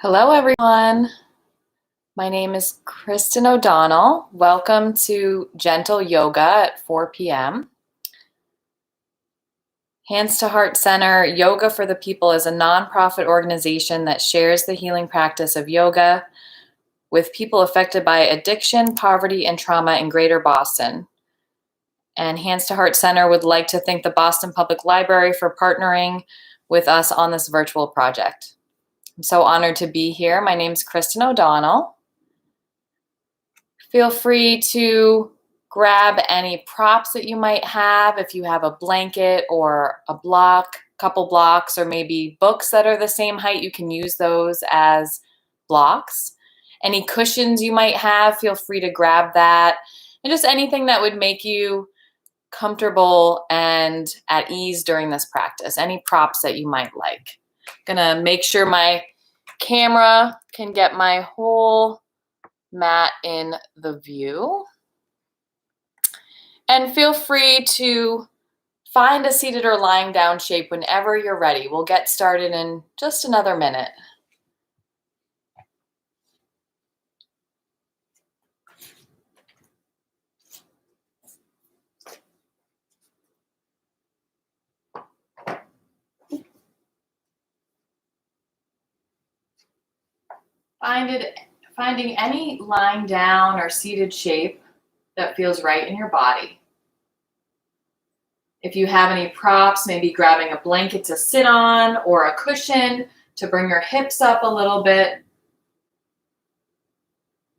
Hello, everyone. My name is Kristin O'Donnell. Welcome to Gentle Yoga at 4 p.m. Hands to Heart Center Yoga for the People is a nonprofit organization that shares the healing practice of yoga with people affected by addiction, poverty, and trauma in Greater Boston. And Hands to Heart Center would like to thank the Boston Public Library for partnering with us on this virtual project. I'm so honored to be here. My name is Kristin O'Donnell. Feel free to grab any props that you might have. If you have a blanket or a block, couple blocks, or maybe books that are the same height, you can use those as blocks. Any cushions you might have, feel free to grab that. And just anything that would make you comfortable and at ease during this practice. Any props that you might like. I'm gonna make sure my camera can get my whole mat in the view. And feel free to find a seated or lying down shape whenever you're ready. We'll get started in just another minute. Finding any lying down or seated shape that feels right in your body. If you have any props, maybe grabbing a blanket to sit on or a cushion to bring your hips up a little bit,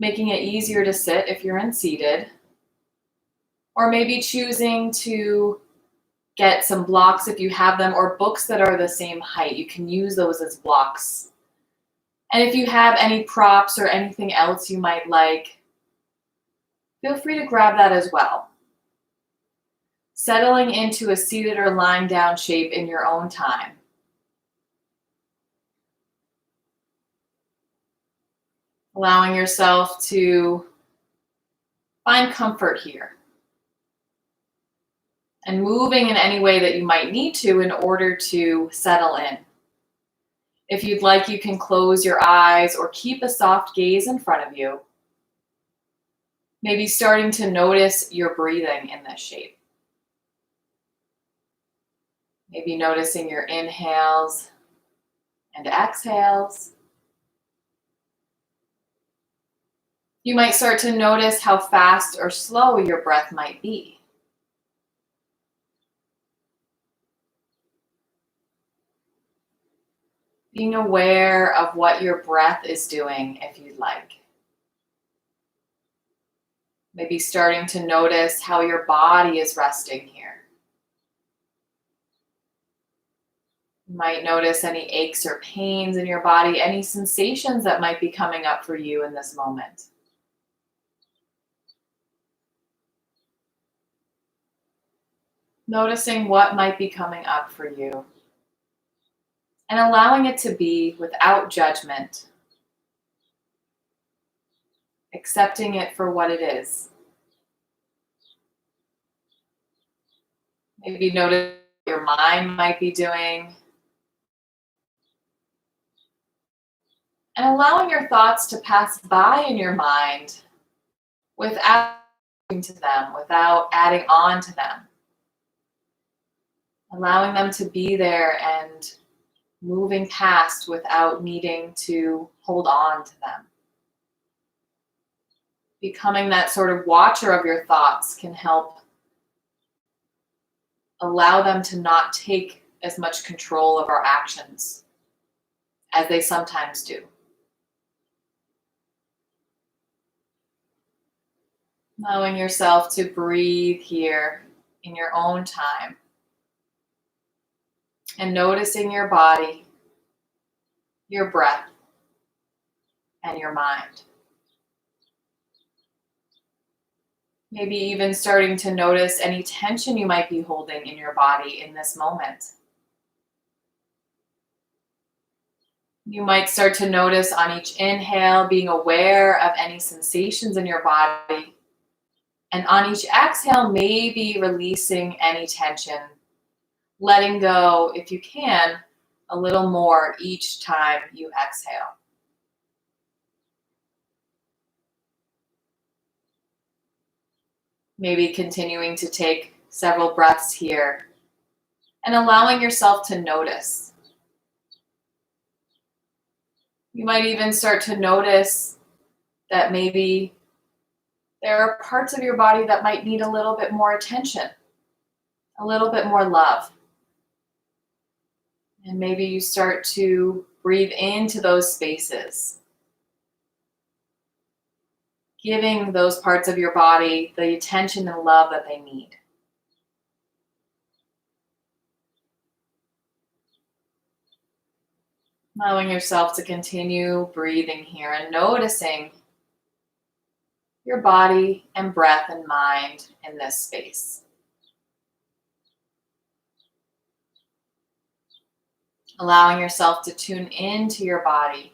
making it easier to sit if you're in seated, or maybe choosing to get some blocks if you have them, or books that are the same height. You can use those as blocks. And if you have any props or anything else you might like, feel free to grab that as well. Settling into a seated or lying down shape in your own time. Allowing yourself to find comfort here. And moving in any way that you might need to in order to settle in. If you'd like, you can close your eyes or keep a soft gaze in front of you. Maybe starting to notice your breathing in this shape. Maybe noticing your inhales and exhales. You might start to notice how fast or slow your breath might be. Being aware of what your breath is doing if you'd like. Maybe starting to notice how your body is resting here. You might notice any aches or pains in your body, any sensations that might be coming up for you in this moment. Noticing what might be coming up for you. And allowing it to be without judgment. Accepting it for what it is. Maybe notice what your mind might be doing. And allowing your thoughts to pass by in your mind without adding to them, without adding on to them. Allowing them to be there and moving past without needing to hold on to them. Becoming that sort of watcher of your thoughts can help allow them to not take as much control of our actions as they sometimes do. Allowing yourself to breathe here in your own time. And noticing your body, your breath, and your mind. Maybe even starting to notice any tension you might be holding in your body in this moment. You might start to notice on each inhale, being aware of any sensations in your body. And on each exhale, maybe releasing any tension. Letting go, if you can, a little more each time you exhale. Maybe continuing to take several breaths here and allowing yourself to notice. You might even start to notice that maybe there are parts of your body that might need a little bit more attention, a little bit more love. And maybe you start to breathe into those spaces, giving those parts of your body the attention and love that they need. Allowing yourself to continue breathing here and noticing your body and breath and mind in this space. Allowing yourself to tune into your body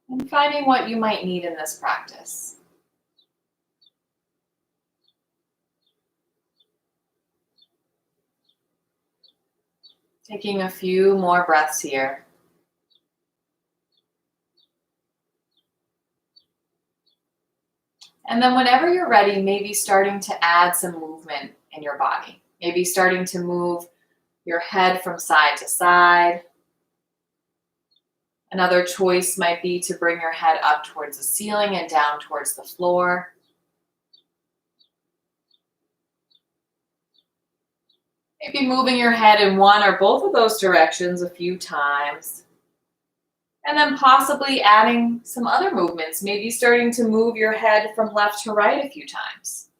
and finding what you might need in this practice. Taking a few more breaths here. And then whenever you're ready, maybe starting to add some movement in your body. Maybe starting to move your head from side to side. Another choice might be to bring your head up towards the ceiling and down towards the floor. Maybe moving your head in one or both of those directions a few times. And then possibly adding some other movements, maybe starting to move your head from left to right a few times.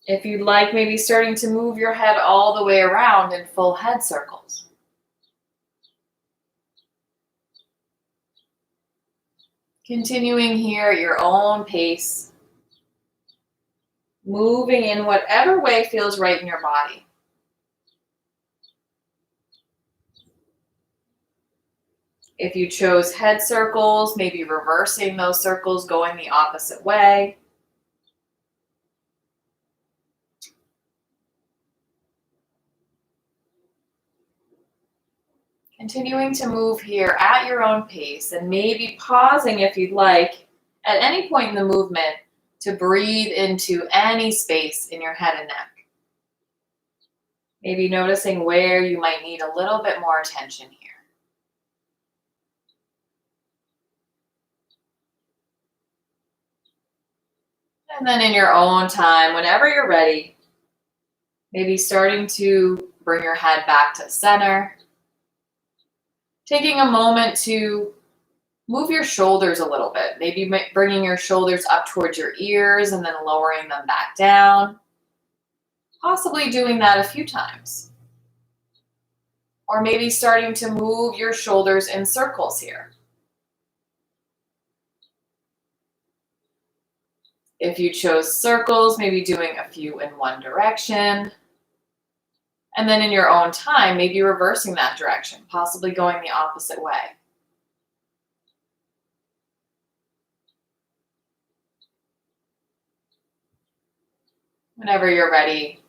If you'd like, maybe starting to move your head all the way around in full head circles. Continuing here at your own pace, moving in whatever way feels right in your body. If you chose head circles, maybe reversing those circles, going the opposite way. Continuing to move here at your own pace and maybe pausing if you'd like at any point in the movement to breathe into any space in your head and neck. Maybe noticing where you might need a little bit more attention here. And then in your own time, whenever you're ready, maybe starting to bring your head back to center. Taking a moment to move your shoulders a little bit. Maybe bringing your shoulders up towards your ears and then lowering them back down. Possibly doing that a few times. Or maybe starting to move your shoulders in circles here. If you chose circles, maybe doing a few in one direction. And then in your own time, maybe reversing that direction, possibly going the opposite way. Whenever you're ready,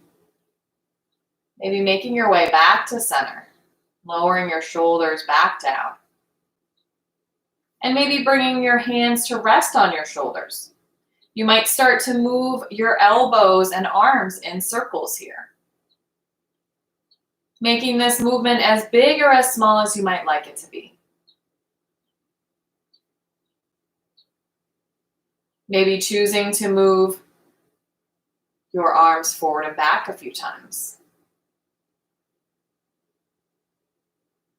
maybe making your way back to center, lowering your shoulders back down. And maybe bringing your hands to rest on your shoulders. You might start to move your elbows and arms in circles here. Making this movement as big or as small as you might like it to be. Maybe choosing to move your arms forward and back a few times.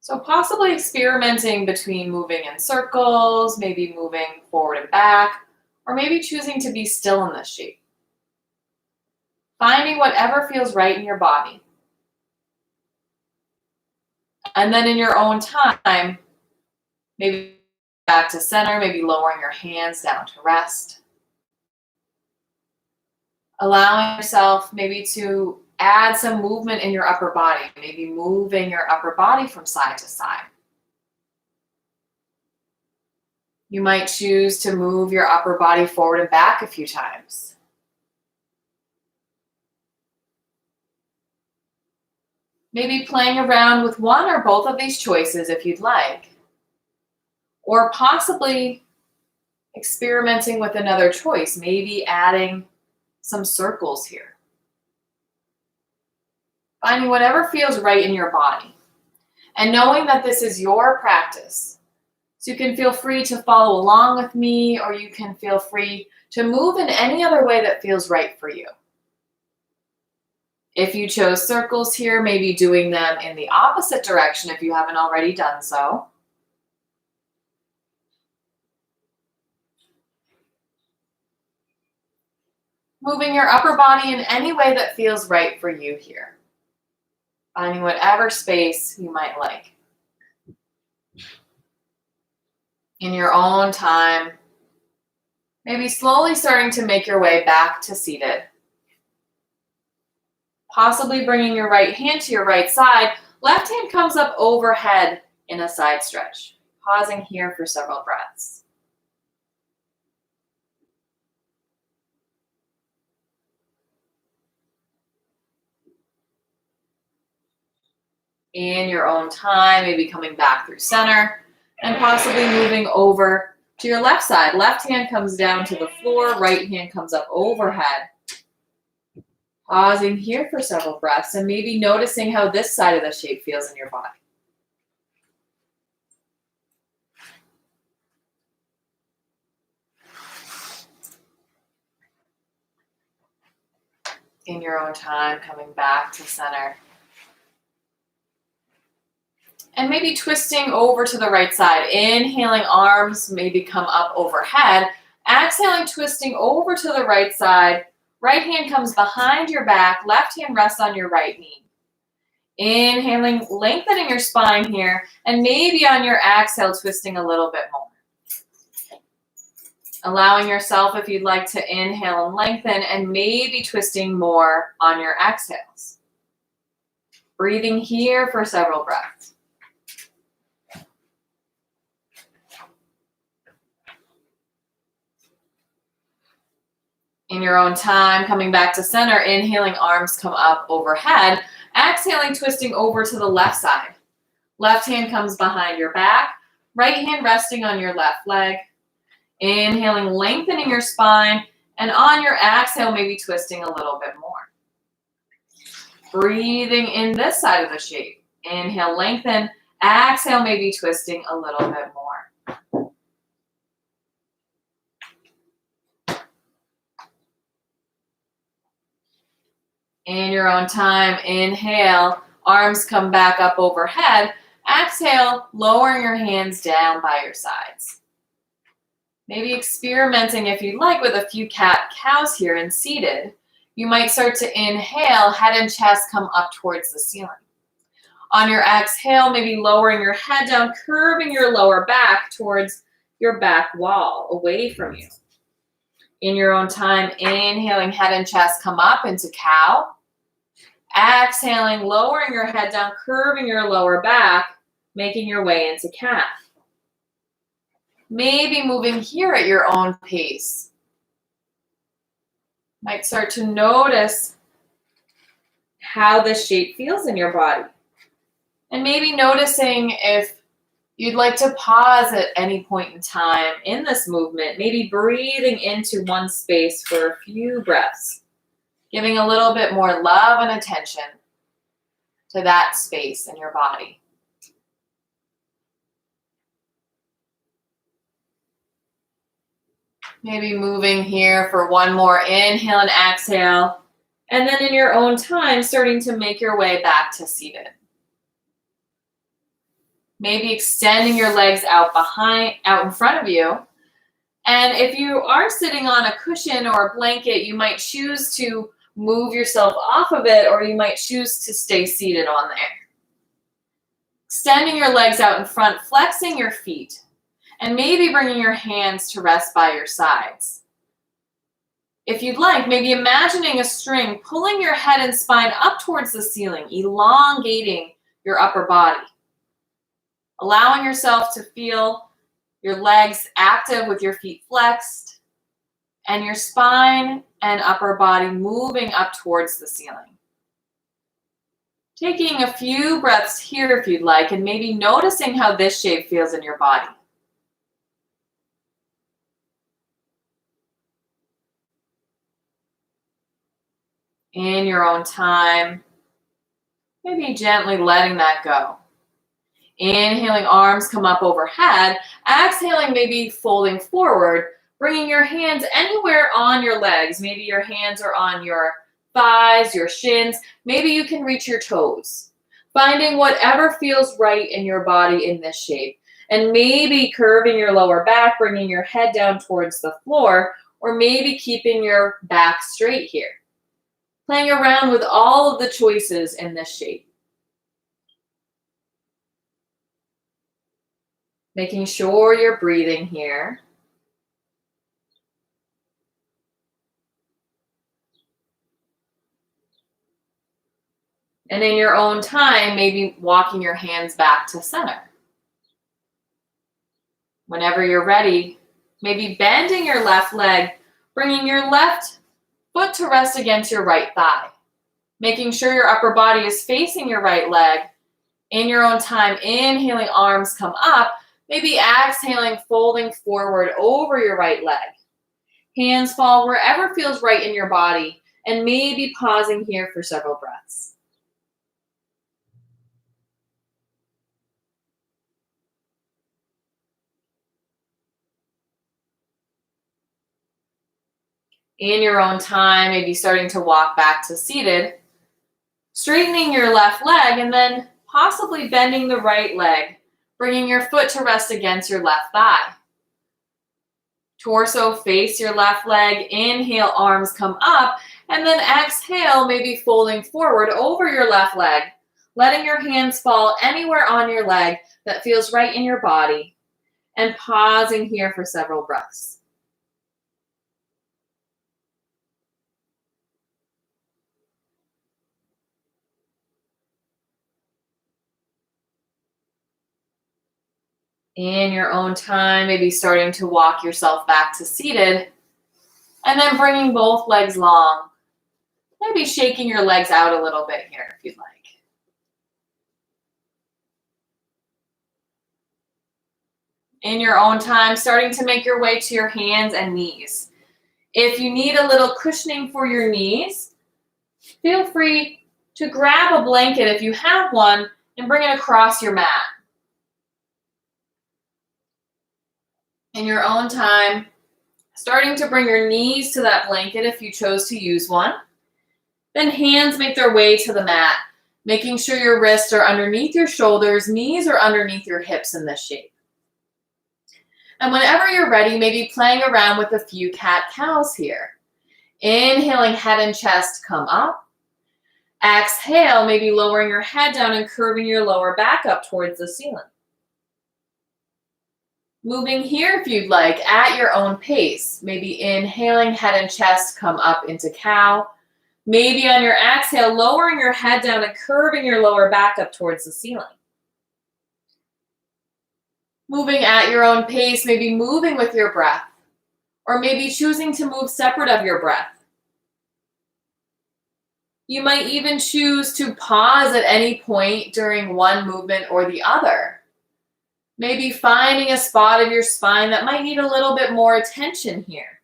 So possibly experimenting between moving in circles, maybe moving forward and back, or maybe choosing to be still in this shape. Finding whatever feels right in your body. And then in your own time, maybe back to center, maybe lowering your hands down to rest. Allowing yourself maybe to add some movement in your upper body, maybe moving your upper body from side to side. You might choose to move your upper body forward and back a few times. Maybe playing around with one or both of these choices if you'd like. or possibly experimenting with another choice, maybe adding some circles here. Finding whatever feels right in your body and knowing that this is your practice. So you can feel free to follow along with me, or you can feel free to move in any other way that feels right for you. If you chose circles here, maybe doing them in the opposite direction if you haven't already done so. Moving your upper body in any way that feels right for you here. Finding whatever space you might like. In your own time, maybe slowly starting to make your way back to seated. Possibly bringing your right hand to your right side. Left hand comes up overhead in a side stretch. Pausing here for several breaths. In your own time, maybe coming back through center and possibly moving over to your left side. Left hand comes down to the floor, right hand comes up overhead. Pausing here for several breaths and maybe noticing how this side of the shape feels in your body. In your own time, coming back to center. And maybe twisting over to the right side. Inhaling, arms maybe come up overhead. Exhaling, twisting over to the right side. Right hand comes behind your back. Left hand rests on your right knee. Inhaling, lengthening your spine here. And maybe on your exhale, twisting a little bit more. Allowing yourself, if you'd like, to inhale and lengthen, and maybe twisting more on your exhales. Breathing here for several breaths. In your own time, coming back to center, inhaling, arms come up overhead. Exhaling, twisting over to the left side. Left hand comes behind your back. Right hand resting on your left leg. Inhaling, lengthening your spine. And on your exhale, maybe twisting a little bit more. Breathing in this side of the shape. Inhale, lengthen. Exhale, maybe twisting a little bit more. In your own time, inhale, arms come back up overhead. Exhale, lowering your hands down by your sides. Maybe experimenting, if you'd like, with a few cat-cows here and seated. You might start to inhale, head and chest come up towards the ceiling. On your exhale, maybe lowering your head down, curving your lower back towards your back wall, away from you. In your own time, inhaling, head and chest come up into cow. Exhaling, lowering your head down, curving your lower back, making your way into calf. Maybe moving here at your own pace. Might start to notice how this shape feels in your body. And maybe noticing if you'd like to pause at any point in time in this movement, maybe breathing into one space for a few breaths, giving a little bit more love and attention to that space in your body. Maybe moving here for one more inhale and exhale, and then in your own time, starting to make your way back to seated. Maybe extending your legs out in front of you. And if you are sitting on a cushion or a blanket, you might choose to move yourself off of it, or you might choose to stay seated on there. Extending your legs out in front, flexing your feet, and maybe bringing your hands to rest by your sides. If you'd like, maybe imagining a string pulling your head and spine up towards the ceiling, elongating your upper body. Allowing yourself to feel your legs active with your feet flexed, and your spine and upper body moving up towards the ceiling. Taking a few breaths here if you'd like, and maybe noticing how this shape feels in your body. In your own time, maybe gently letting that go. Inhaling, arms come up overhead. Exhaling, maybe folding forward, bringing your hands anywhere on your legs. Maybe your hands are on your thighs, your shins. Maybe you can reach your toes. Finding whatever feels right in your body in this shape. And maybe curving your lower back, bringing your head down towards the floor, or maybe keeping your back straight here. Playing around with all of the choices in this shape. Making sure you're breathing here. And in your own time, maybe walking your hands back to center. Whenever you're ready, maybe bending your left leg, bringing your left foot to rest against your right thigh. Making sure your upper body is facing your right leg. In your own time, inhaling, arms come up. Maybe exhaling, folding forward over your right leg. Hands fall wherever feels right in your body, and maybe pausing here for several breaths. In your own time, maybe starting to walk back to seated, straightening your left leg, and then possibly bending the right leg, bringing your foot to rest against your left thigh. Torso face your left leg, inhale, arms come up, and then exhale, maybe folding forward over your left leg, letting your hands fall anywhere on your leg that feels right in your body, and pausing here for several breaths. In your own time, maybe starting to walk yourself back to seated, and then bringing both legs long. Maybe shaking your legs out a little bit here if you'd like. In your own time, starting to make your way to your hands and knees. If you need a little cushioning for your knees, feel free to grab a blanket if you have one and bring it across your mat. In your own time, starting to bring your knees to that blanket if you chose to use one. Then hands make their way to the mat, making sure your wrists are underneath your shoulders, knees are underneath your hips in this shape. And whenever you're ready, maybe playing around with a few cat-cows here. Inhaling, head and chest come up. Exhale, maybe lowering your head down and curving your lower back up towards the ceiling. Moving here if you'd like, at your own pace. Maybe inhaling, head and chest come up into cow. Maybe on your exhale, lowering your head down and curving your lower back up towards the ceiling. Moving at your own pace, maybe moving with your breath, or maybe choosing to move separate of your breath. You might even choose to pause at any point during one movement or the other. Maybe finding a spot of your spine that might need a little bit more attention here.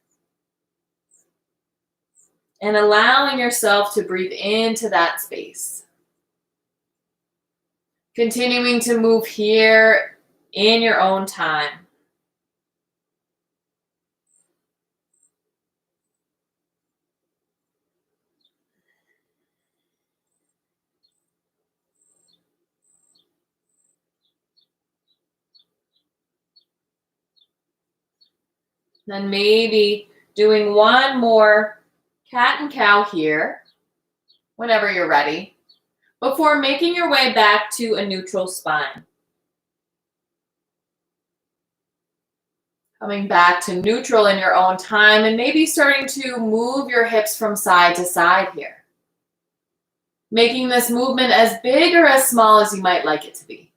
And allowing yourself to breathe into that space. Continuing to move here in your own time. Then maybe doing one more cat and cow here, whenever you're ready, before making your way back to a neutral spine. Coming back to neutral in your own time and maybe starting to move your hips from side to side here. Making this movement as big or as small as you might like it to be.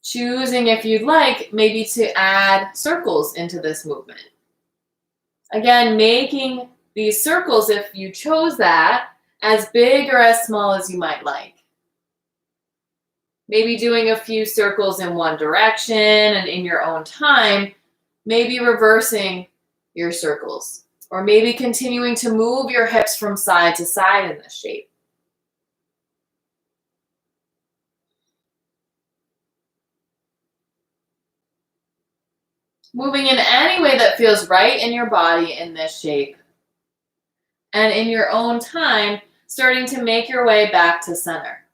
Choosing, if you'd like, maybe to add circles into this movement. Again, making these circles, if you chose that, as big or as small as you might like. Maybe doing a few circles in one direction and in your own time, maybe reversing your circles. Or maybe continuing to move your hips from side to side in this shape. Moving in any way that feels right in your body in this shape. And in your own time, starting to make your way back to center.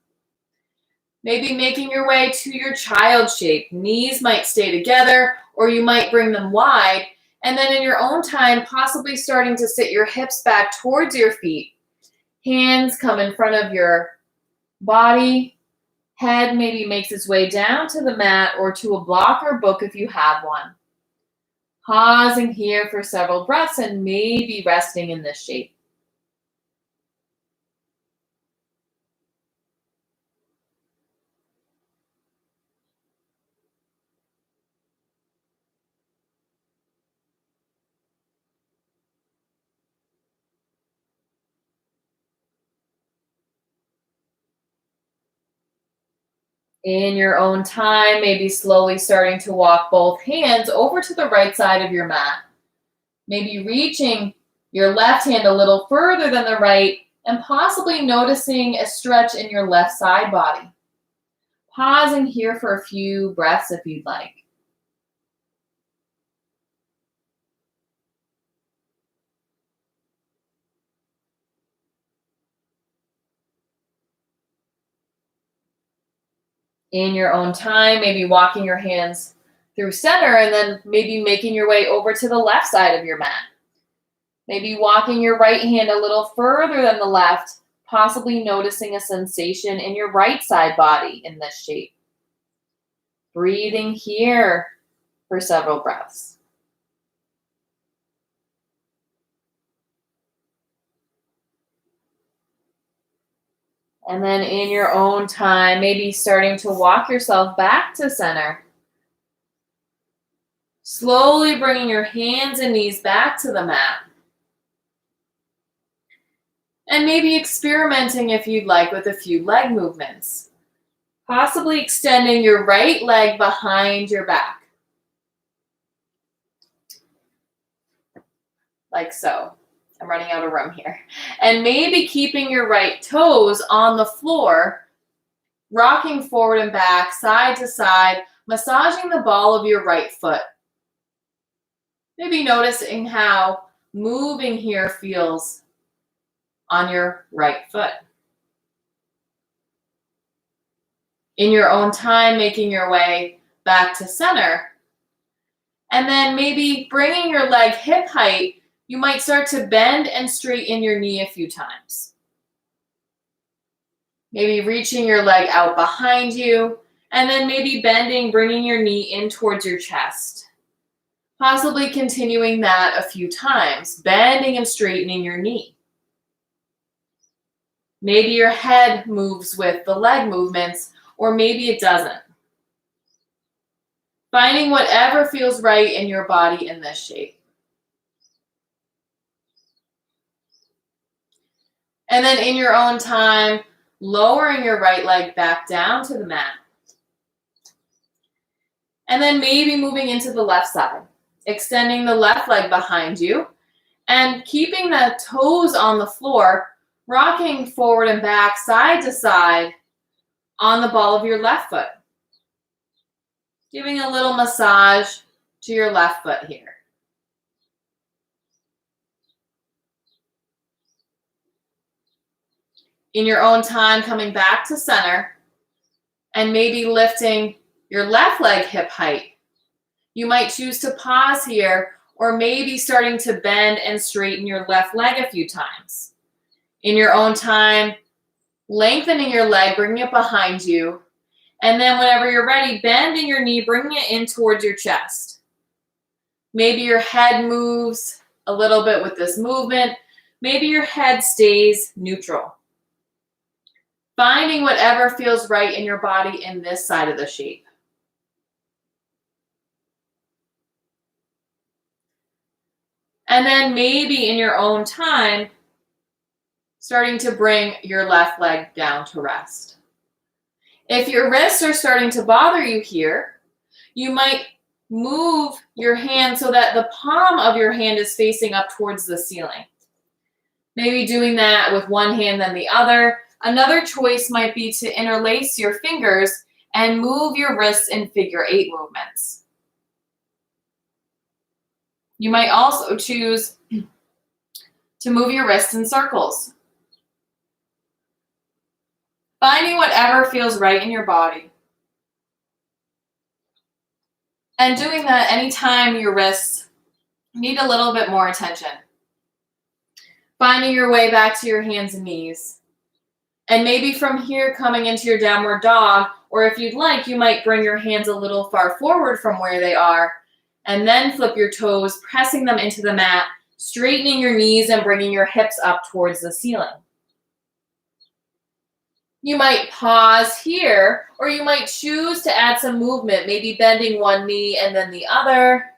Maybe making your way to your child shape. Knees might stay together, or you might bring them wide. And then in your own time, possibly starting to sit your hips back towards your feet. Hands come in front of your body. Head maybe makes its way down to the mat or to a block or book if you have one. Pausing here for several breaths and maybe resting in this shape. In your own time, maybe slowly starting to walk both hands over to the right side of your mat. Maybe reaching your left hand a little further than the right and possibly noticing a stretch in your left side body. Pausing here for a few breaths if you'd like. In your own time, maybe walking your hands through center and then maybe making your way over to the left side of your mat. Maybe walking your right hand a little further than the left, possibly noticing a sensation in your right side body in this shape. Breathing here for several breaths. And then in your own time, maybe starting to walk yourself back to center. Slowly bringing your hands and knees back to the mat. And maybe experimenting, if you'd like, with a few leg movements. Possibly extending your right leg behind your back. Like so. I'm running out of room here. And maybe keeping your right toes on the floor, rocking forward and back, side to side, massaging the ball of your right foot. Maybe noticing how moving here feels on your right foot. In your own time, making your way back to center. And then maybe bringing your leg hip height. You might start to bend and straighten your knee a few times. Maybe reaching your leg out behind you, and then maybe bending, bringing your knee in towards your chest. Possibly continuing that a few times, bending and straightening your knee. Maybe your head moves with the leg movements, or maybe it doesn't. Finding whatever feels right in your body in this shape. And then in your own time, lowering your right leg back down to the mat. And then maybe moving into the left side, extending the left leg behind you and keeping the toes on the floor, rocking forward and back, side to side on the ball of your left foot. Giving a little massage to your left foot here. In your own time, coming back to center and maybe lifting your left leg hip height. You might choose to pause here or maybe starting to bend and straighten your left leg a few times. In your own time, lengthening your leg, bringing it behind you. And then whenever you're ready, bending your knee, bringing it in towards your chest. Maybe your head moves a little bit with this movement. Maybe your head stays neutral. Finding whatever feels right in your body in this side of the shape. And then maybe in your own time, starting to bring your left leg down to rest. If your wrists are starting to bother you here, you might move your hand so that the palm of your hand is facing up towards the ceiling. Maybe doing that with one hand then the other. Another choice might be to interlace your fingers and move your wrists in figure 8 movements. You might also choose to move your wrists in circles. Finding whatever feels right in your body. And doing that anytime your wrists need a little bit more attention. Finding your way back to your hands and knees. And maybe from here coming into your downward dog, or if you'd like, you might bring your hands a little far forward from where they are, and then flip your toes, pressing them into the mat, straightening your knees and bringing your hips up towards the ceiling. You might pause here, or you might choose to add some movement, maybe bending one knee and then the other,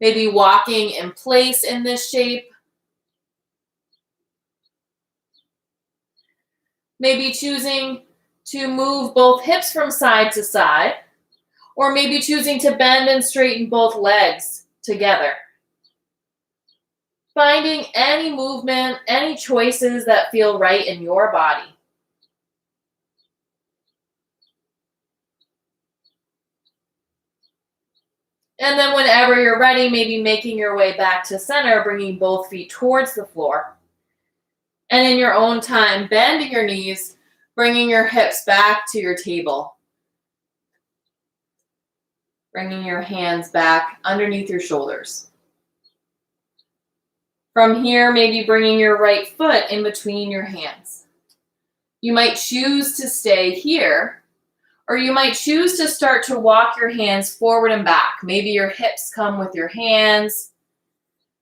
maybe walking in place in this shape. Maybe choosing to move both hips from side to side, or maybe choosing to bend and straighten both legs together. Finding any movement, any choices that feel right in your body. And then whenever you're ready, maybe making your way back to center, bringing both feet towards the floor. And in your own time, bending your knees, bringing your hips back to your table. Bringing your hands back underneath your shoulders. From here, maybe bringing your right foot in between your hands. You might choose to stay here, or you might choose to start to walk your hands forward and back. Maybe your hips come with your hands.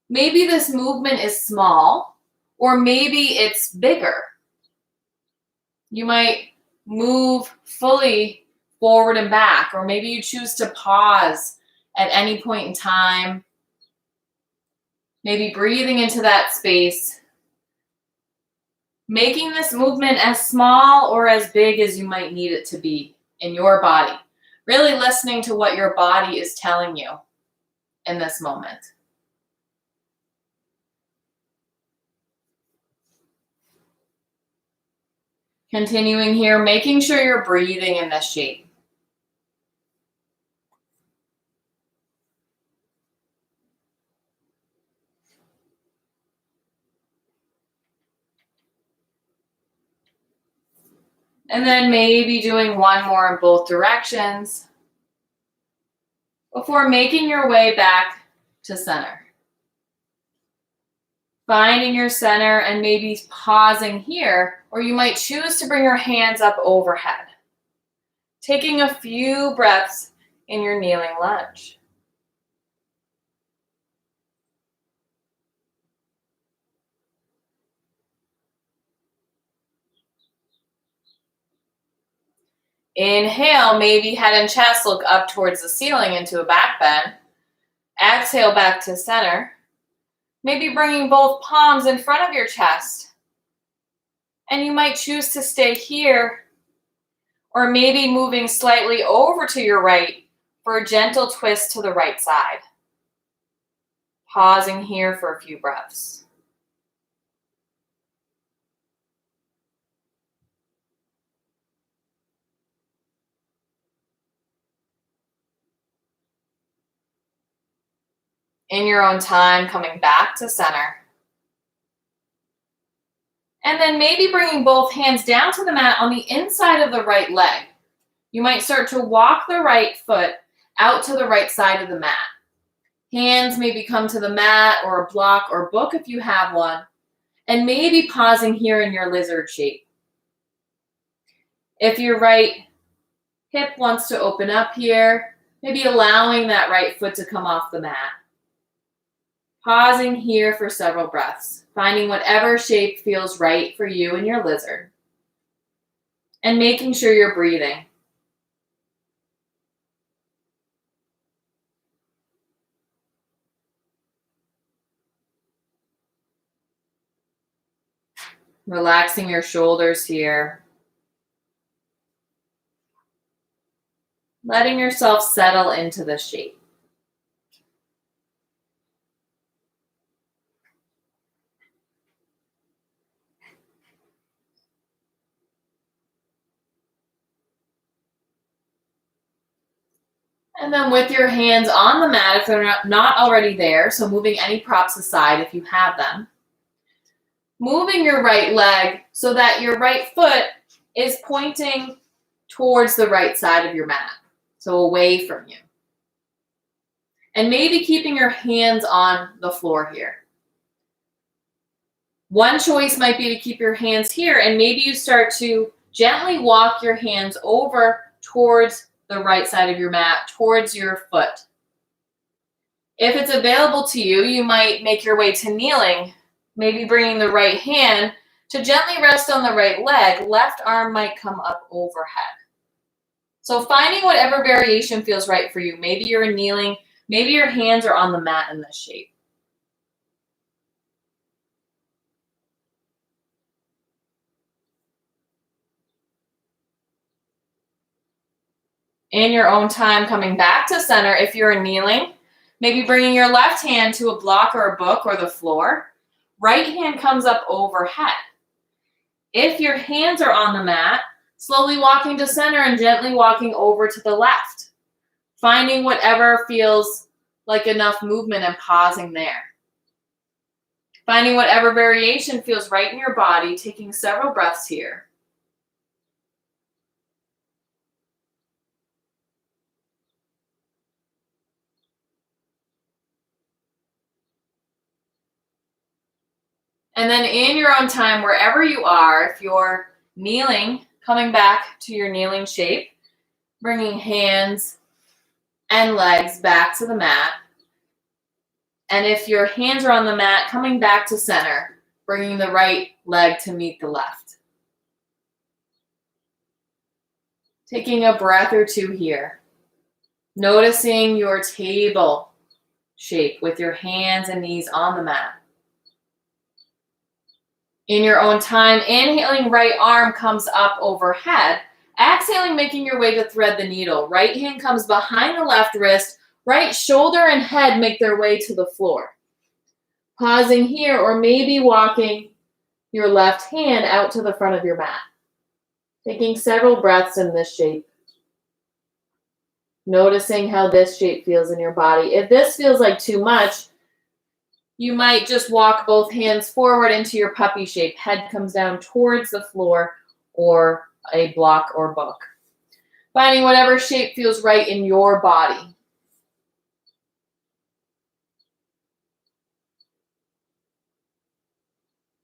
Maybe this movement is small, or maybe it's bigger. You might move fully forward and back, or maybe you choose to pause at any point in time. Maybe breathing into that space. Making this movement as small or as big as you might need it to be in your body. Really listening to what your body is telling you in this moment. Continuing here, making sure you're breathing in this shape. And then maybe doing one more in both directions before making your way back to center. Finding your center and maybe pausing here, or you might choose to bring your hands up overhead. Taking a few breaths in your kneeling lunge. Inhale, maybe head and chest look up towards the ceiling into a back bend. Exhale back to center. Maybe bringing both palms in front of your chest. And you might choose to stay here, or maybe moving slightly over to your right for a gentle twist to the right side. Pausing here for a few breaths. In your own time, coming back to center. And then maybe bringing both hands down to the mat on the inside of the right leg. You might start to walk the right foot out to the right side of the mat. Hands maybe come to the mat or a block or book if you have one. And maybe pausing here in your lizard shape. If your right hip wants to open up here, maybe allowing that right foot to come off the mat. Pausing here for several breaths, finding whatever shape feels right for you and your lizard. And making sure you're breathing. Relaxing your shoulders here. Letting yourself settle into the shape. And then with your hands on the mat, if they're not already there, so moving any props aside if you have them, moving your right leg so that your right foot is pointing towards the right side of your mat, so away from you. And maybe keeping your hands on the floor here. One choice might be to keep your hands here, and maybe you start to gently walk your hands over towards the right side of your mat, towards your foot. If it's available to you, you might make your way to kneeling, maybe bringing the right hand to gently rest on the right leg. Left arm might come up overhead. So finding whatever variation feels right for you. Maybe you're kneeling, maybe your hands are on the mat in this shape. In your own time, coming back to center, if you're kneeling, maybe bringing your left hand to a block or a book or the floor. Right hand comes up overhead. If your hands are on the mat, slowly walking to center and gently walking over to the left. Finding whatever feels like enough movement and pausing there. Finding whatever variation feels right in your body, taking several breaths here. And then in your own time, wherever you are, if you're kneeling, coming back to your kneeling shape, bringing hands and legs back to the mat. And if your hands are on the mat, coming back to center, bringing the right leg to meet the left. Taking a breath or two here. Noticing your table shape with your hands and knees on the mat. In your own time, inhaling, right arm comes up overhead. Exhaling, making your way to thread the needle. Right hand comes behind the left wrist. Right shoulder and head make their way to the floor. Pausing here, or maybe walking your left hand out to the front of your mat. Taking several breaths in this shape. Noticing how this shape feels in your body. If this feels like too much, you might just walk both hands forward into your puppy shape. Head comes down towards the floor or a block or book. Finding whatever shape feels right in your body.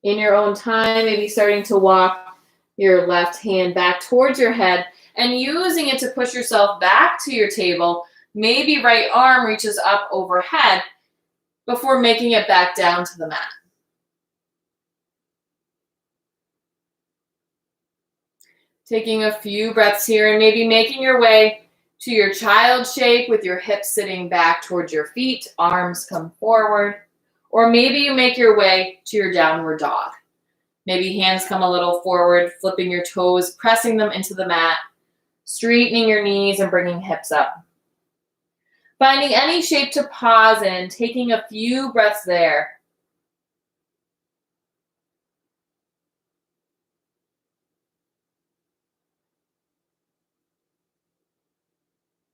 In your own time, maybe starting to walk your left hand back towards your head and using it to push yourself back to your table. Maybe right arm reaches up overhead before making it back down to the mat. Taking a few breaths here and maybe making your way to your child shape with your hips sitting back towards your feet, arms come forward. Or maybe you make your way to your downward dog. Maybe hands come a little forward, flipping your toes, pressing them into the mat, straightening your knees and bringing hips up. Finding any shape to pause in, taking a few breaths there.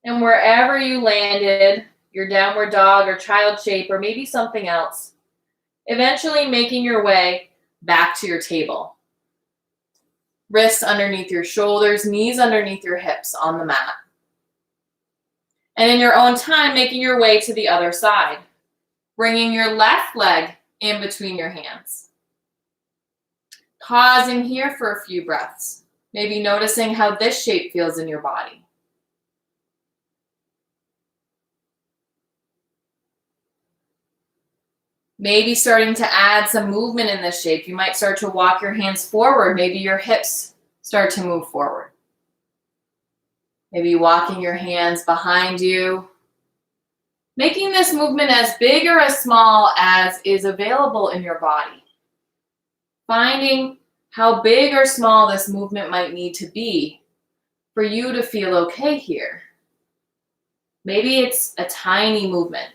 And wherever you landed, your downward dog or child shape, or maybe something else, eventually making your way back to your table. Wrists underneath your shoulders, knees underneath your hips on the mat. And in your own time, making your way to the other side, bringing your left leg in between your hands. Pausing here for a few breaths, maybe noticing how this shape feels in your body. Maybe starting to add some movement in this shape. You might start to walk your hands forward. Maybe your hips start to move forward. Maybe walking your hands behind you. Making this movement as big or as small as is available in your body. Finding how big or small this movement might need to be for you to feel okay here. Maybe it's a tiny movement.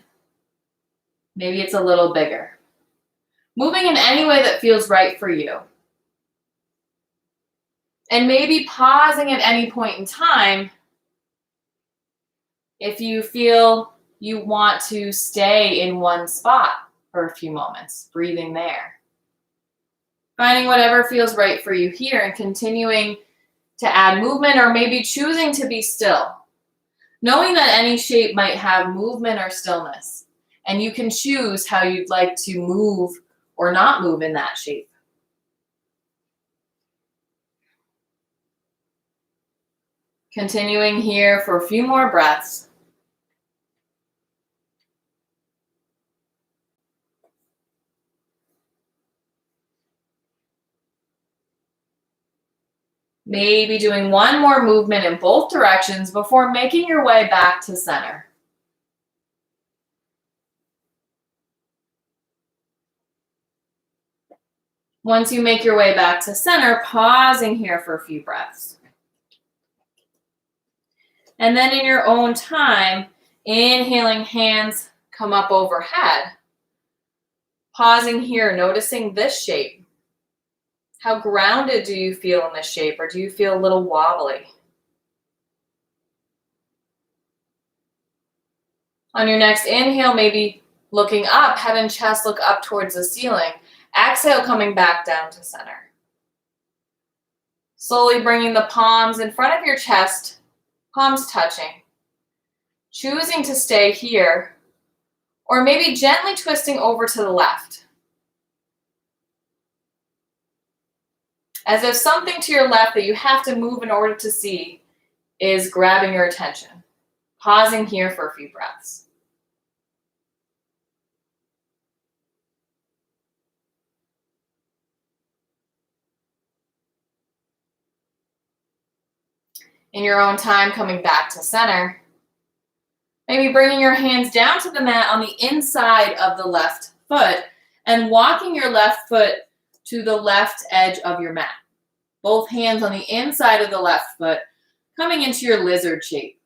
Maybe it's a little bigger. Moving in any way that feels right for you. And maybe pausing at any point in time If you feel you want to stay in one spot for a few moments, breathing there. Finding whatever feels right for you here and continuing to add movement or maybe choosing to be still. Knowing that any shape might have movement or stillness, and you can choose how you'd like to move or not move in that shape. Continuing here for a few more breaths. Maybe doing one more movement in both directions before making your way back to center. Once you make your way back to center, pausing here for a few breaths. And then in your own time, inhaling, hands come up overhead. Pausing here, noticing this shape. How grounded do you feel in this shape, or do you feel a little wobbly? On your next inhale, maybe looking up, head and chest look up towards the ceiling. Exhale, coming back down to center. Slowly bringing the palms in front of your chest, palms touching. Choosing to stay here, or maybe gently twisting over to the left. As if something to your left that you have to move in order to see is grabbing your attention. Pausing here for a few breaths. In your own time, coming back to center. Maybe bringing your hands down to the mat on the inside of the left foot and walking your left foot to the left edge of your mat. Both hands on the inside of the left foot, coming into your lizard shape.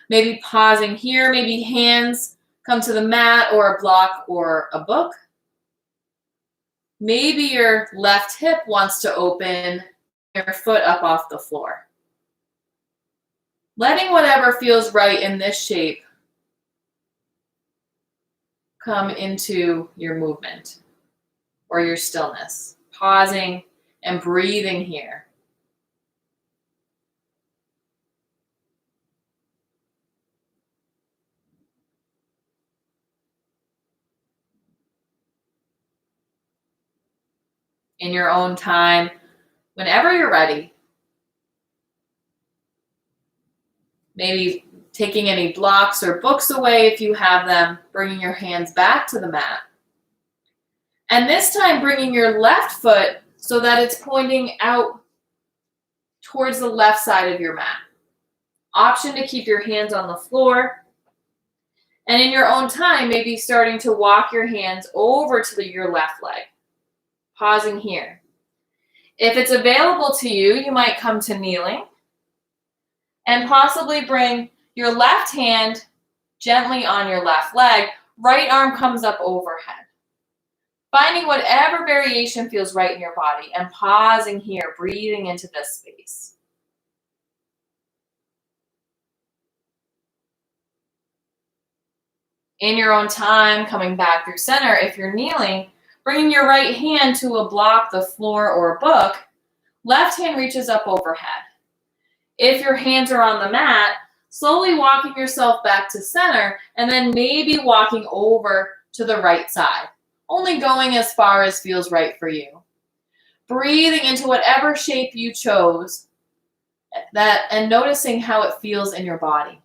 Maybe pausing here, maybe hands come to the mat or a block or a book. Maybe your left hip wants to open, your foot up off the floor. Letting whatever feels right in this shape come into your movement or your stillness. Pausing and breathing here. In your own time, whenever you're ready. Maybe taking any blocks or books away if you have them, bringing your hands back to the mat. And this time bringing your left foot so that it's pointing out towards the left side of your mat. Option to keep your hands on the floor. And in your own time, maybe starting to walk your hands over to your left leg. Pausing here. If it's available to you, you might come to kneeling and possibly bring your left hand gently on your left leg. Right arm comes up overhead. Finding whatever variation feels right in your body and pausing here, breathing into this space. In your own time, coming back through center, if you're kneeling, bringing your right hand to a block, the floor, or a book, left hand reaches up overhead. If your hands are on the mat, slowly walking yourself back to center and then maybe walking over to the right side, only going as far as feels right for you. Breathing into whatever shape you chose and noticing how it feels in your body.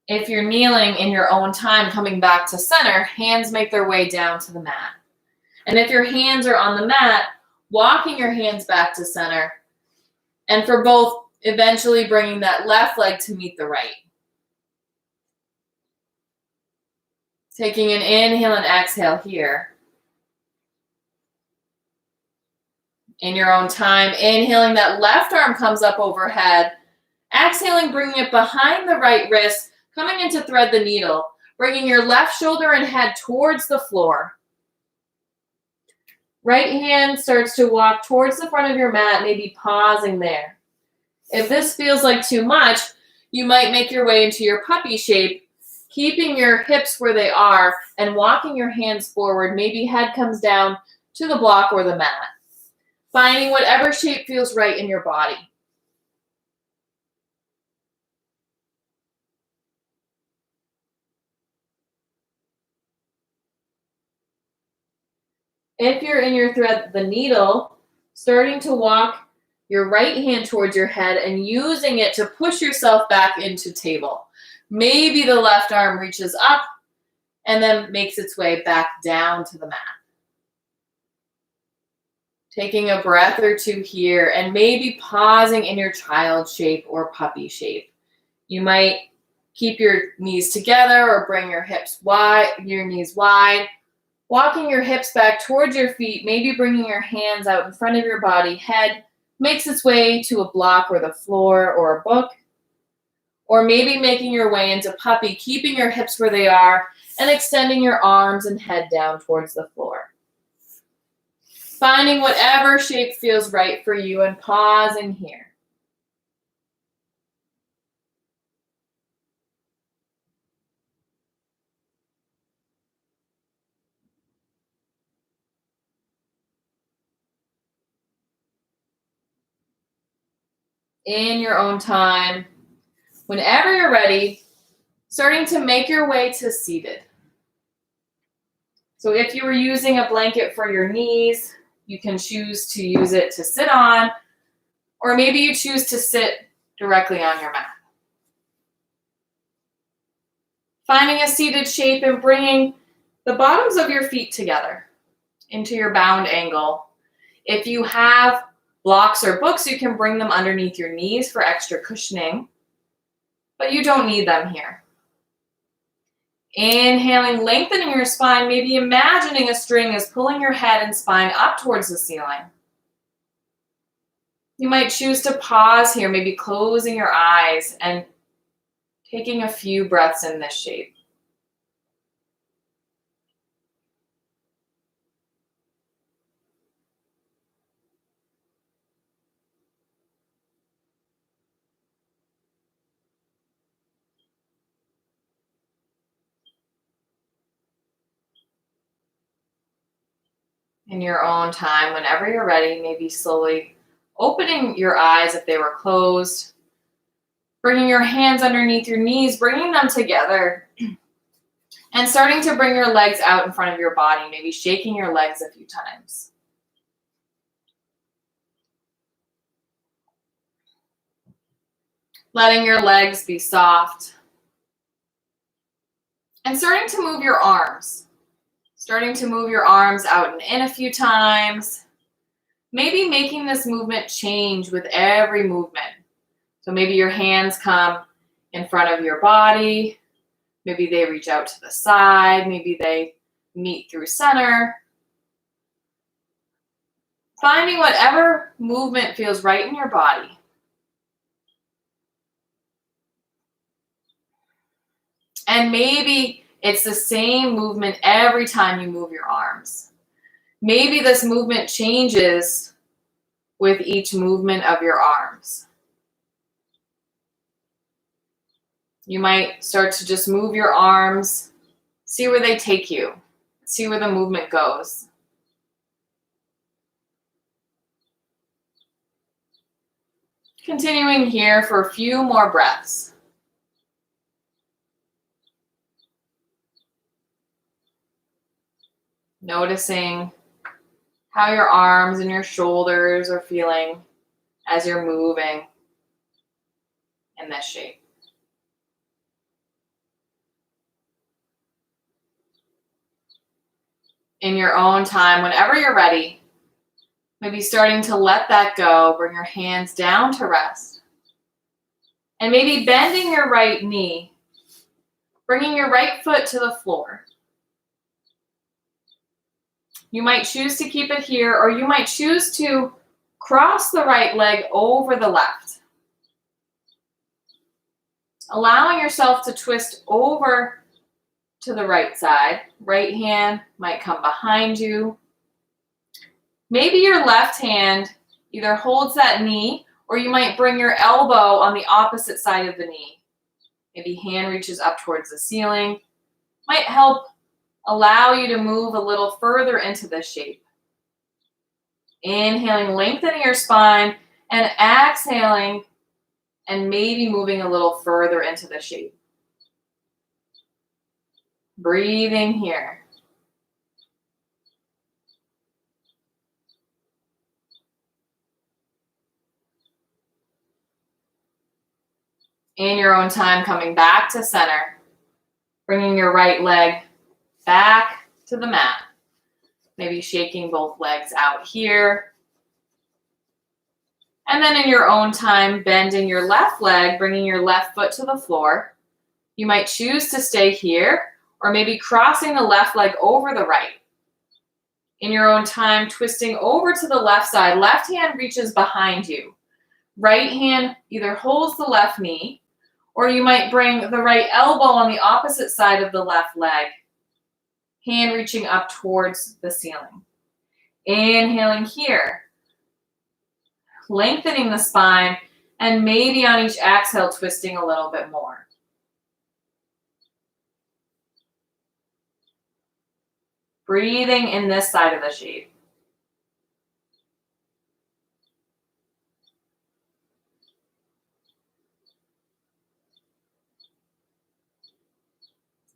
If you're kneeling in your own time, coming back to center, hands make their way down to the mat. And if your hands are on the mat, walking your hands back to center. And for both, eventually bringing that left leg to meet the right. Taking an inhale and exhale here. In your own time, inhaling, that left arm comes up overhead. Exhaling, bringing it behind the right wrist, coming in to thread the needle. Bringing your left shoulder and head towards the floor. Right hand starts to walk towards the front of your mat, maybe pausing there. If this feels like too much, you might make your way into your puppy shape, keeping your hips where they are and walking your hands forward. Maybe head comes down to the block or the mat. Finding whatever shape feels right in your body. If you're in your thread the needle, starting to walk your right hand towards your head and using it to push yourself back into table. Maybe the left arm reaches up and then makes its way back down to the mat. Taking a breath or two here and maybe pausing in your child shape or puppy shape. You might keep your knees together or bring your hips wide, your knees wide. Walking your hips back towards your feet, maybe bringing your hands out in front of your body. Head makes its way to a block or the floor or a book. Or maybe making your way into puppy, keeping your hips where they are and extending your arms and head down towards the floor. Finding whatever shape feels right for you and pausing here. In your own time, whenever you're ready, starting to make your way to seated. So if you were using a blanket for your knees, you can choose to use it to sit on, or maybe you choose to sit directly on your mat. Finding a seated shape and bringing the bottoms of your feet together into your bound angle. If you have blocks or books, you can bring them underneath your knees for extra cushioning, but you don't need them here. Inhaling, lengthening your spine, maybe imagining a string is pulling your head and spine up towards the ceiling. You might choose to pause here, maybe closing your eyes and taking a few breaths in this shape. In your own time, whenever you're ready, maybe slowly opening your eyes if they were closed, bringing your hands underneath your knees, bringing them together, and starting to bring your legs out in front of your body, maybe shaking your legs a few times. Letting your legs be soft. And starting to move your arms. Starting to move your arms out and in a few times. Maybe making this movement change with every movement. So maybe your hands come in front of your body. Maybe they reach out to the side. Maybe they meet through center. Finding whatever movement feels right in your body. And maybe it's the same movement every time you move your arms. Maybe this movement changes with each movement of your arms. You might start to just move your arms, see where they take you, see where the movement goes. Continuing here for a few more breaths. Noticing how your arms and your shoulders are feeling as you're moving in this shape. In your own time, whenever you're ready, maybe starting to let that go, bring your hands down to rest. And maybe bending your right knee, bringing your right foot to the floor. You might choose to keep it here, or you might choose to cross the right leg over the left. Allowing yourself to twist over to the right side. Right hand might come behind you. Maybe your left hand either holds that knee, or you might bring your elbow on the opposite side of the knee. Maybe hand reaches up towards the ceiling. Might help allow you to move a little further into this shape. Inhaling, lengthening your spine, and exhaling, and maybe moving a little further into the shape. Breathing here. In your own time, coming back to center, bringing your right leg back to the mat. Maybe shaking both legs out here. And then in your own time, bending your left leg, bringing your left foot to the floor. You might choose to stay here, or maybe crossing the left leg over the right. In your own time, twisting over to the left side. Left hand reaches behind you. Right hand either holds the left knee, or you might bring the right elbow on the opposite side of the left leg. Hand reaching up towards the ceiling. Inhaling here. Lengthening the spine, and maybe on each exhale, twisting a little bit more. Breathing in this side of the shape.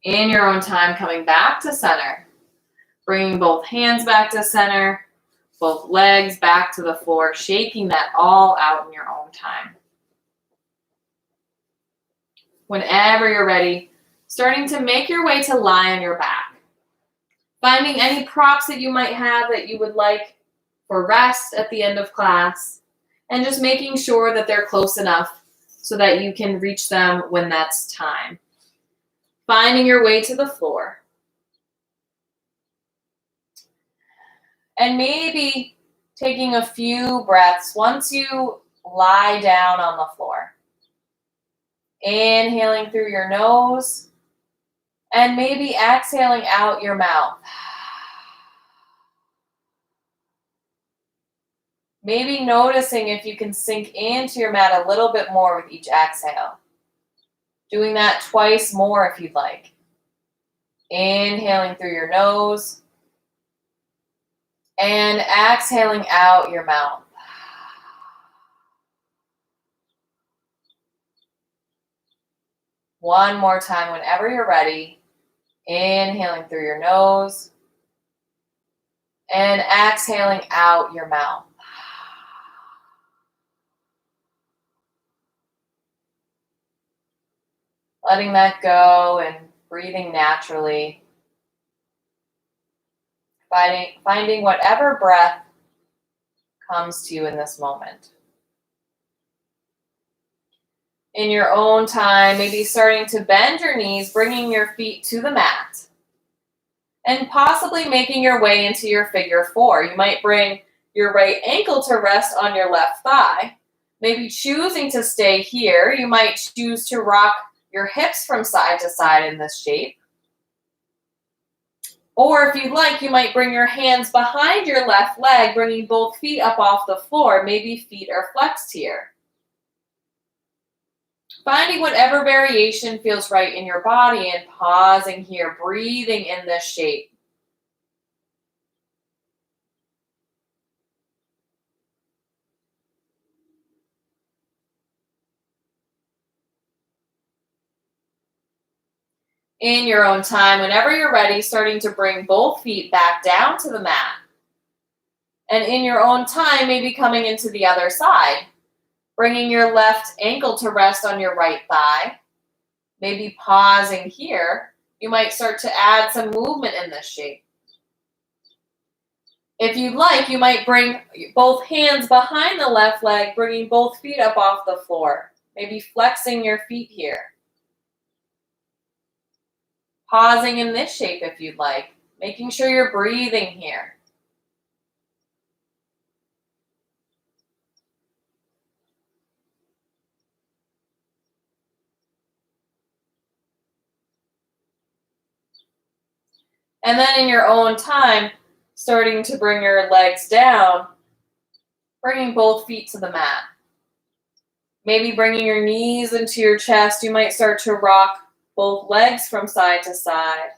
In your own time, coming back to center. Bringing both hands back to center, both legs back to the floor, shaking that all out in your own time. Whenever you're ready, starting to make your way to lie on your back. Finding any props that you might have that you would like for rest at the end of class, and just making sure that they're close enough so that you can reach them when that's time. Finding your way to the floor. And maybe taking a few breaths once you lie down on the floor. Inhaling through your nose, and maybe exhaling out your mouth. Maybe noticing if you can sink into your mat a little bit more with each exhale. Doing that twice more if you'd like. Inhaling through your nose, and exhaling out your mouth. One more time whenever you're ready. Inhaling through your nose, and exhaling out your mouth. Letting that go and breathing naturally. Finding whatever breath comes to you in this moment. In your own time, maybe starting to bend your knees, bringing your feet to the mat, and possibly making your way into your figure four. You might bring your right ankle to rest on your left thigh, maybe choosing to stay here. You might choose to rock your hips from side to side in this shape. Or if you'd like, you might bring your hands behind your left leg, bringing both feet up off the floor. Maybe feet are flexed here. Finding whatever variation feels right in your body and pausing here, breathing in this shape. In your own time, whenever you're ready, starting to bring both feet back down to the mat. And in your own time, maybe coming into the other side. Bringing your left ankle to rest on your right thigh. Maybe pausing here. You might start to add some movement in this shape. If you'd like, you might bring both hands behind the left leg, bringing both feet up off the floor. Maybe flexing your feet here. Pausing in this shape if you'd like, making sure you're breathing here. And then in your own time, starting to bring your legs down, bringing both feet to the mat. Maybe bringing your knees into your chest. You might start to rock both legs from side to side.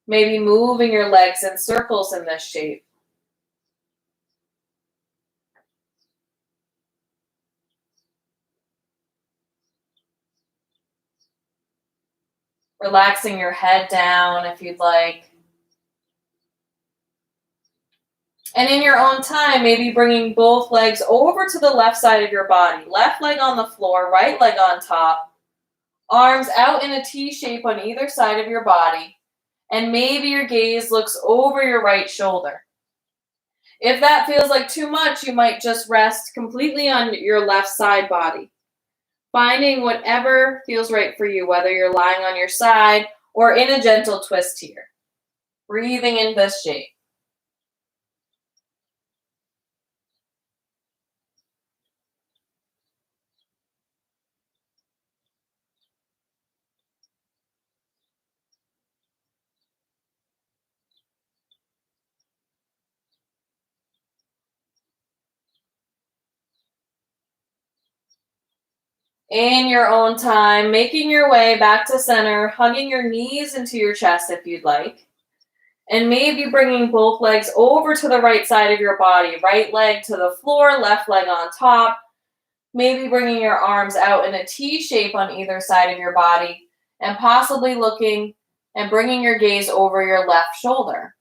Maybe moving your legs in circles in this shape. Relaxing your head down if you'd like. And in your own time, maybe bringing both legs over to the left side of your body. Left leg on the floor, right leg on top. Arms out in a T shape on either side of your body. And maybe your gaze looks over your right shoulder. If that feels like too much, you might just rest completely on your left side body. Finding whatever feels right for you, whether you're lying on your side or in a gentle twist here. Breathing in this shape. In your own time, making your way back to center, hugging your knees into your chest if you'd like. And maybe bringing both legs over to the right side of your body. Right leg to the floor, left leg on top. Maybe bringing your arms out in a T shape on either side of your body. And possibly looking and bringing your gaze over your left shoulder.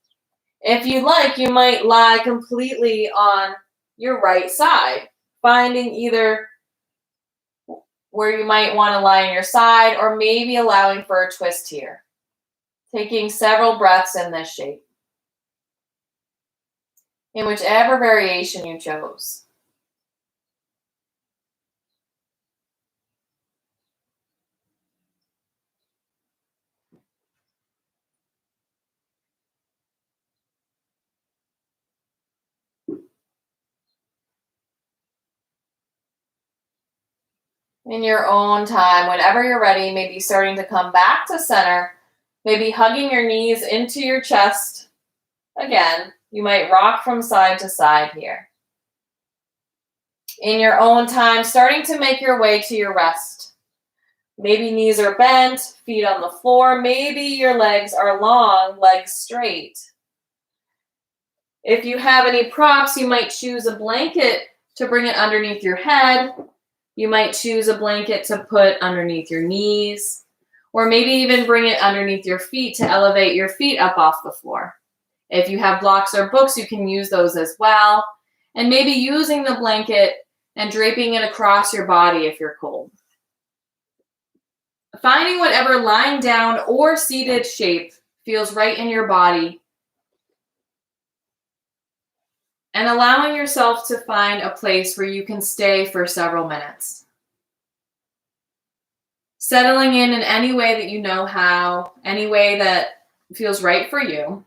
If you'd like, you might lie completely on your right side. Finding either where you might want to lie on your side, or maybe allowing for a twist here. Taking several breaths in this shape. In whichever variation you chose. In your own time, whenever you're ready, maybe starting to come back to center, maybe hugging your knees into your chest. Again, you might rock from side to side here. In your own time, starting to make your way to your rest. Maybe knees are bent, feet on the floor. Maybe your legs are long, legs straight. If you have any props, you might choose a blanket to bring it underneath your head. You might choose a blanket to put underneath your knees, or maybe even bring it underneath your feet to elevate your feet up off the floor. If you have blocks or books, you can use those as well. And maybe using the blanket and draping it across your body if you're cold. Finding whatever lying down or seated shape feels right in your body. And allowing yourself to find a place where you can stay for several minutes. Settling in any way that you know how, any way that feels right for you.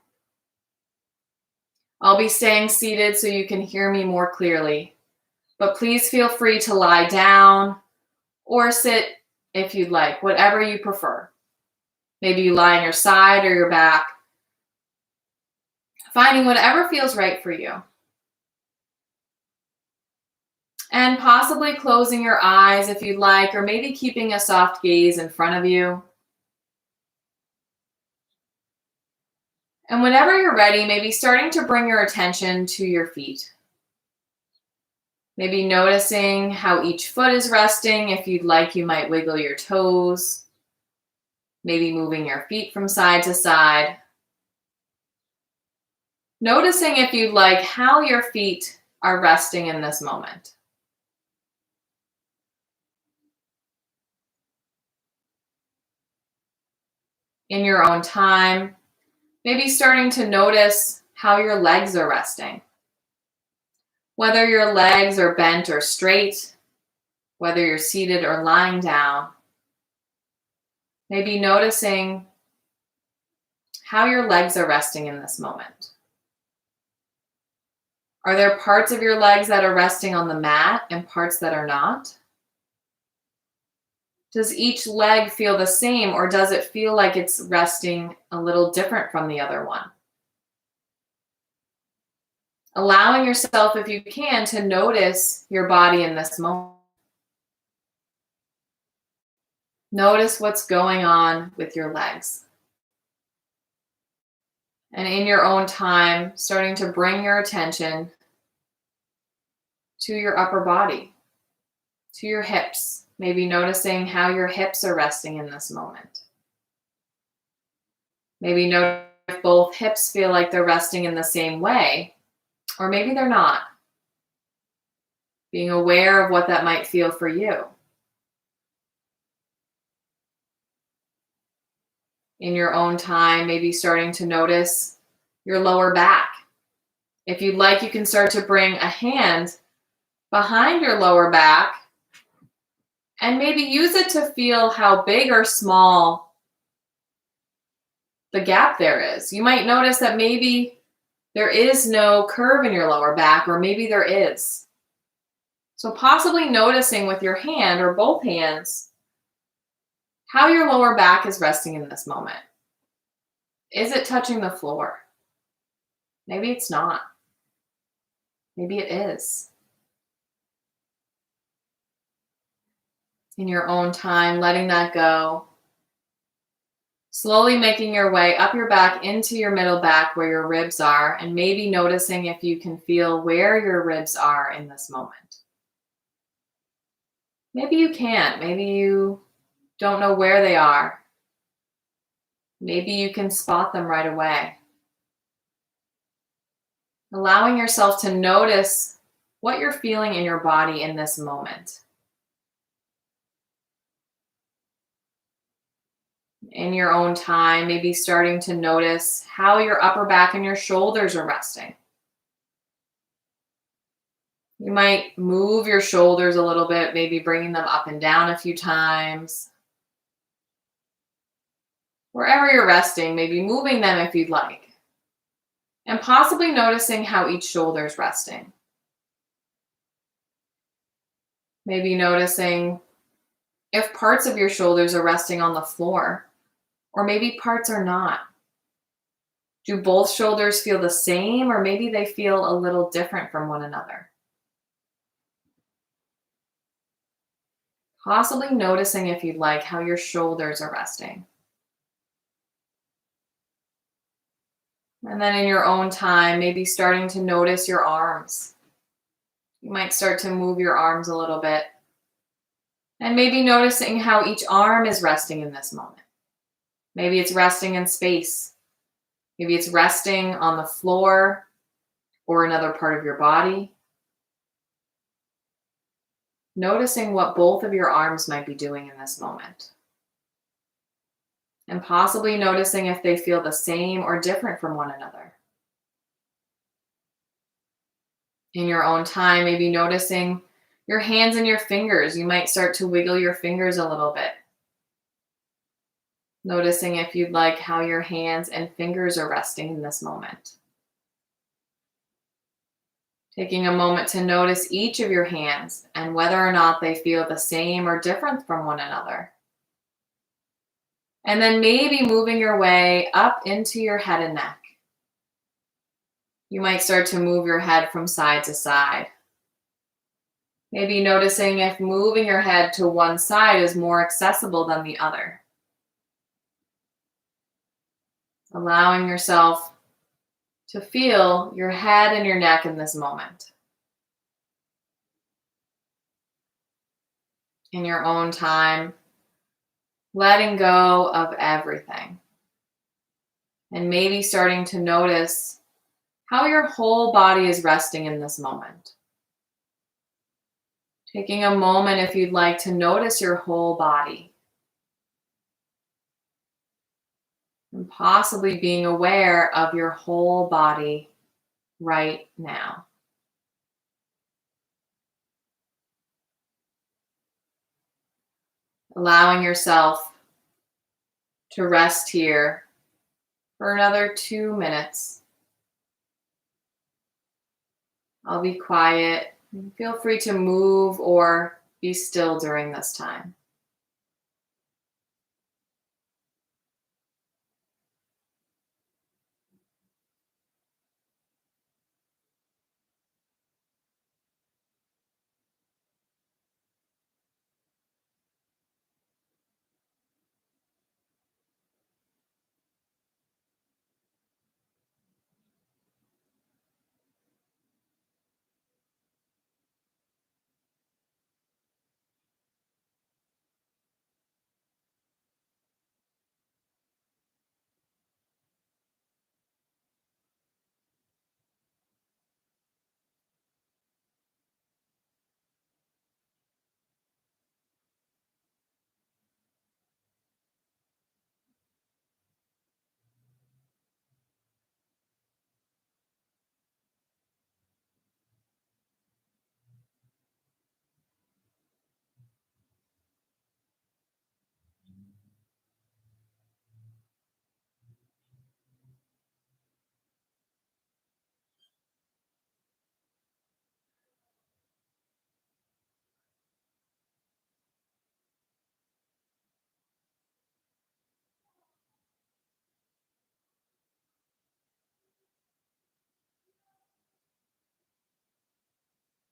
I'll be staying seated so you can hear me more clearly, but please feel free to lie down or sit if you'd like, whatever you prefer. Maybe you lie on your side or your back. Finding whatever feels right for you. And possibly closing your eyes if you'd like, or maybe keeping a soft gaze in front of you. And whenever you're ready, maybe starting to bring your attention to your feet. Maybe noticing how each foot is resting. If you'd like, you might wiggle your toes. Maybe moving your feet from side to side. Noticing, if you'd like, how your feet are resting in this moment. In your own time, maybe starting to notice how your legs are resting. Whether your legs are bent or straight, whether you're seated or lying down. Maybe noticing how your legs are resting in this moment. Are there parts of your legs that are resting on the mat and parts that are not? Does each leg feel the same, or does it feel like it's resting a little different from the other one? Allowing yourself, if you can, to notice your body in this moment. Notice what's going on with your legs. And in your own time, starting to bring your attention to your upper body, to your hips. Maybe noticing how your hips are resting in this moment. Maybe notice if both hips feel like they're resting in the same way, or maybe they're not. Being aware of what that might feel for you. In your own time, maybe starting to notice your lower back. If you'd like, you can start to bring a hand behind your lower back and maybe use it to feel how big or small the gap there is. You might notice that maybe there is no curve in your lower back, or maybe there is. So possibly noticing with your hand or both hands how your lower back is resting in this moment. Is it touching the floor? Maybe it's not. Maybe it is. In your own time, letting that go. Slowly making your way up your back into your middle back where your ribs are, and maybe noticing if you can feel where your ribs are in this moment. Maybe you can't. Maybe you don't know where they are. Maybe you can spot them right away. Allowing yourself to notice what you're feeling in your body in this moment. In your own time, maybe starting to notice how your upper back and your shoulders are resting. You might move your shoulders a little bit, maybe bringing them up and down a few times. Wherever you're resting, maybe moving them if you'd like. And possibly noticing how each shoulder is resting. Maybe noticing if parts of your shoulders are resting on the floor, or maybe parts are not. Do both shoulders feel the same, or maybe they feel a little different from one another? Possibly noticing, if you'd like, how your shoulders are resting. And then in your own time, maybe starting to notice your arms. You might start to move your arms a little bit. And maybe noticing how each arm is resting in this moment. Maybe it's resting in space. Maybe it's resting on the floor or another part of your body. Noticing what both of your arms might be doing in this moment. And possibly noticing if they feel the same or different from one another. In your own time, maybe noticing your hands and your fingers. You might start to wiggle your fingers a little bit. Noticing, if you'd like, how your hands and fingers are resting in this moment. Taking a moment to notice each of your hands and whether or not they feel the same or different from one another. And then maybe moving your way up into your head and neck. You might start to move your head from side to side. Maybe noticing if moving your head to one side is more accessible than the other. Allowing yourself to feel your head and your neck in this moment. In your own time, letting go of everything. And maybe starting to notice how your whole body is resting in this moment. Taking a moment, if you'd like, to notice your whole body. And possibly being aware of your whole body right now. Allowing yourself to rest here for another 2 minutes. I'll be quiet. Feel free to move or be still during this time.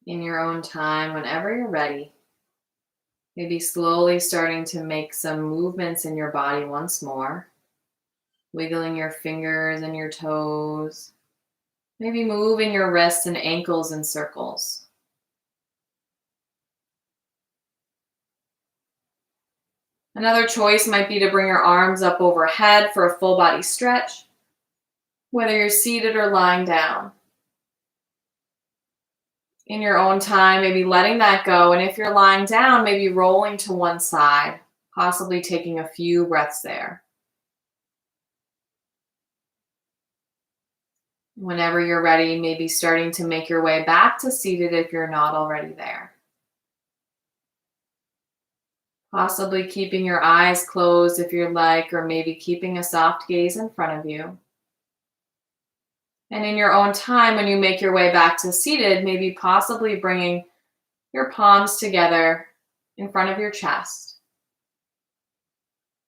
in your own time, whenever you're ready. Maybe slowly starting to make some movements in your body once more. Wiggling your fingers and your toes. Maybe moving your wrists and ankles in circles. Another choice might be to bring your arms up overhead for a full body stretch, whether you're seated or lying down. In your own time, maybe letting that go. And if you're lying down, maybe rolling to one side, possibly taking a few breaths there. Whenever you're ready, maybe starting to make your way back to seated if you're not already there. Possibly keeping your eyes closed if you'd like, or maybe keeping a soft gaze in front of you. And in your own time, when you make your way back to seated, maybe possibly bringing your palms together in front of your chest.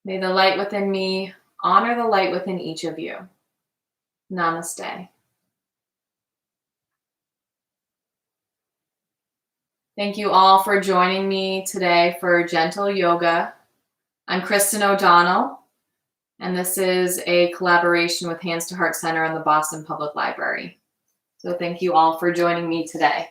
May the light within me honor the light within each of you. Namaste. Thank you all for joining me today for Gentle Yoga. I'm Kristin O'Donnell, and this is a collaboration with Hands to Heart Center and the Boston Public Library. So thank you all for joining me today.